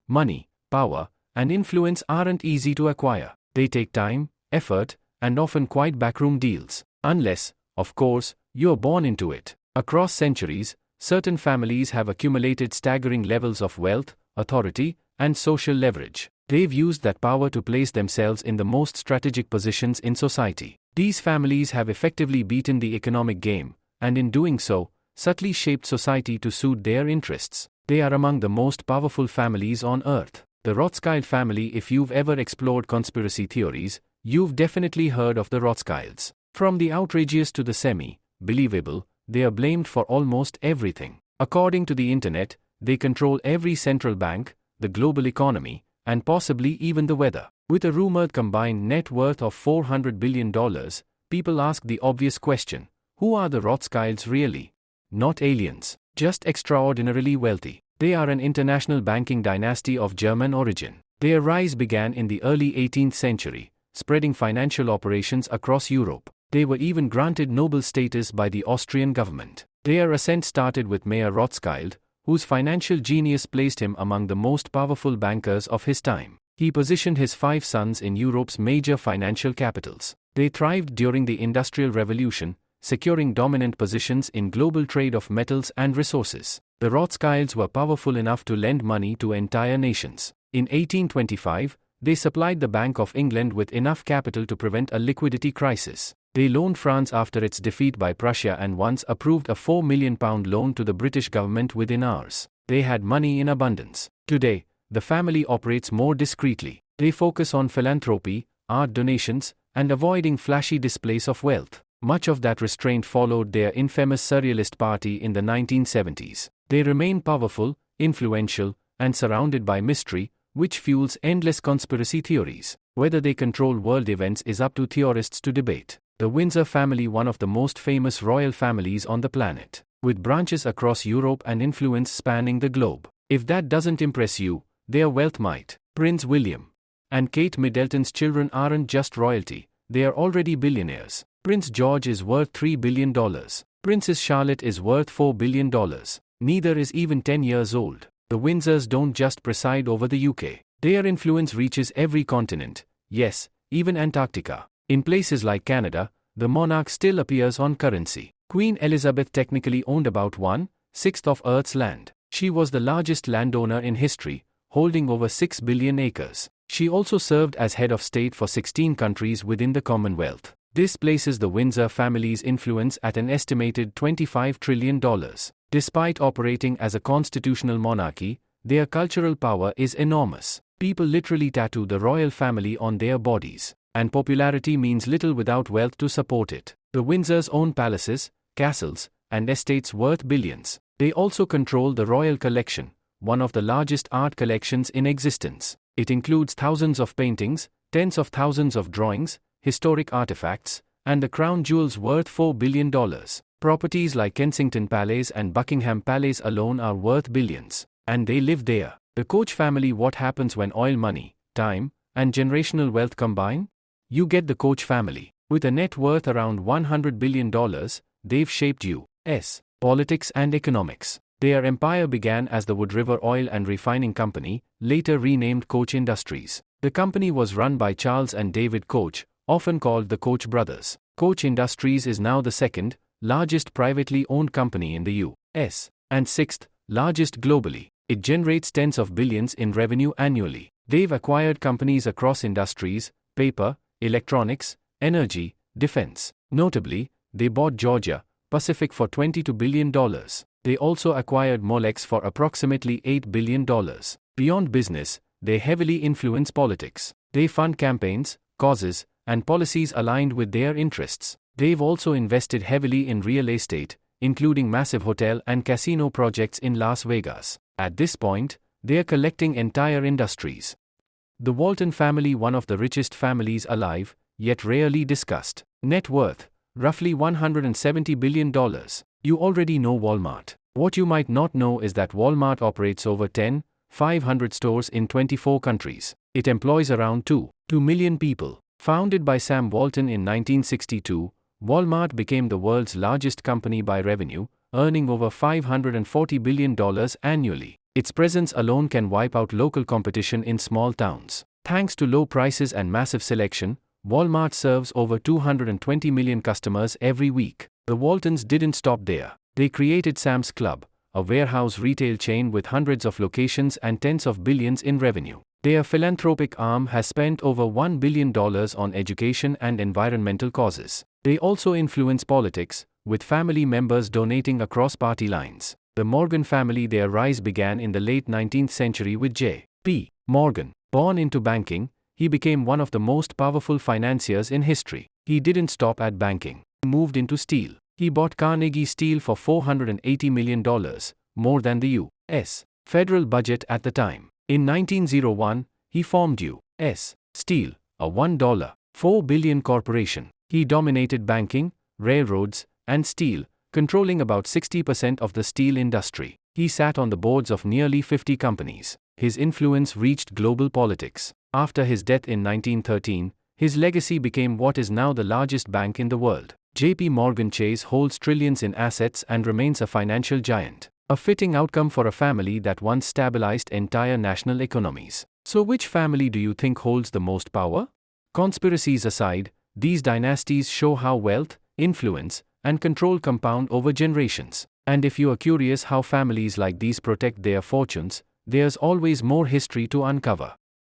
money, power, and influence aren't easy to acquire. They take time, effort, and often quite backroom deals. Unless, of course, you're born into it. Across centuries, certain families have accumulated staggering levels of wealth, authority, and social leverage. They've used that power to place themselves in the most strategic positions in society. These families have effectively beaten the economic game, and in doing so, subtly shaped society to suit their interests. They are among the most powerful families on earth. The Rothschild family. If you've ever explored conspiracy theories, you've definitely heard of the Rothschilds. From the outrageous to the semi-believable, they are blamed for almost everything. According to the internet, they control every central bank, the global economy, and possibly even the weather. With a rumored combined net worth of $400 billion, people ask the obvious question: who are the Rothschilds really? Not aliens, just extraordinarily wealthy. They are an international banking dynasty of German origin. Their rise began in the early 18th century, spreading financial operations across Europe. They were even granted noble status by the Austrian government. Their ascent started with Mayer Rothschild, whose financial genius placed him among the most powerful bankers of his time. He positioned his 5 sons in Europe's major financial capitals. They thrived during the Industrial Revolution, securing dominant positions in global trade of metals and resources. The Rothschilds were powerful enough to lend money to entire nations. In 1825, they supplied the Bank of England with enough capital to prevent a liquidity crisis. They loaned France after its defeat by Prussia and once approved a £4 million loan to the British government within hours. They had money in abundance. Today, the family operates more discreetly. They focus on philanthropy, art donations, and avoiding flashy displays of wealth. Much of that restraint followed their infamous Surrealist Party in the 1970s. They remain powerful, influential, and surrounded by mystery, which fuels endless conspiracy theories. Whether they control world events is up to theorists to debate. The Windsor family, one of the most famous royal families on the planet, with branches across Europe and influence spanning the globe. If that doesn't impress you, their wealth might. Prince William and Kate Middleton's children aren't just royalty, they are already billionaires. Prince George is worth $3 billion. Princess Charlotte is worth $4 billion. Neither is even 10 years old. The Windsors don't just preside over the UK. Their influence reaches every continent, yes, even Antarctica. In places like Canada, the monarch still appears on currency. Queen Elizabeth technically owned about 1/6 of Earth's land. She was the largest landowner in history, holding over 6 billion acres. She also served as head of state for 16 countries within the Commonwealth. This places the Windsor family's influence at an estimated $25 trillion. Despite operating as a constitutional monarchy, their cultural power is enormous. People literally tattoo the royal family on their bodies. And popularity means little without wealth to support it. The Windsors own palaces, castles, and estates worth billions. They also control the Royal Collection, one of the largest art collections in existence. It includes thousands of paintings, tens of thousands of drawings, historic artifacts, and the crown jewels worth $4 billion. Properties like Kensington Palace and Buckingham Palace alone are worth billions. And they live there. The Koch family. What happens when oil money, time, and generational wealth combine? You get the Koch family. With a net worth around $100 billion, they've shaped U.S. politics and economics. Their empire began as the Wood River Oil and Refining Company, later renamed Koch Industries. The company was run by Charles and David Koch, often called the Koch brothers. Koch Industries is now the second largest privately owned company in the U.S. and sixth largest globally. It generates tens of billions in revenue annually. They've acquired companies across industries, paper, electronics, energy, defense. Notably, they bought Georgia Pacific for $22 billion. They also acquired Molex for approximately $8 billion. Beyond business, they heavily influence politics. They fund campaigns, causes, and policies aligned with their interests. They've also invested heavily in real estate, including massive hotel and casino projects in Las Vegas. At this point, they're collecting entire industries. The Walton family, one of the richest families alive, yet rarely discussed. Net worth, roughly $170 billion. You already know Walmart. What you might not know is that Walmart operates over 500 stores in 24 countries. It employs around 2 million people. Founded by Sam Walton in 1962, Walmart became the world's largest company by revenue, earning over $540 billion annually. Its presence alone can wipe out local competition in small towns. Thanks to low prices and massive selection, Walmart serves over 220 million customers every week. The Waltons didn't stop there. They created Sam's Club, a warehouse retail chain with hundreds of locations and tens of billions in revenue. Their philanthropic arm has spent over $1 billion on education and environmental causes. They also influence politics, with family members donating across party lines. The Morgan family, their rise began in the late 19th century with J.P. Morgan. Born into banking, he became one of the most powerful financiers in history. He didn't stop at banking. He moved into steel. He bought Carnegie Steel for $480 million, more than the U.S. federal budget at the time. In 1901, he formed U.S. Steel, a $1.4 billion corporation. He dominated banking, railroads, and steel, controlling about 60% of the steel industry. He sat on the boards of nearly 50 companies. His influence reached global politics. After his death in 1913, his legacy became what is now the largest bank in the world. J.P. Morgan Chase holds trillions in assets and remains a financial giant. A fitting outcome for a family that once stabilized entire national economies. So which family do you think holds the most power? Conspiracies aside, these dynasties show how wealth, influence, and control compound over generations. And if you are curious how families like these protect their fortunes, there's always more history to uncover.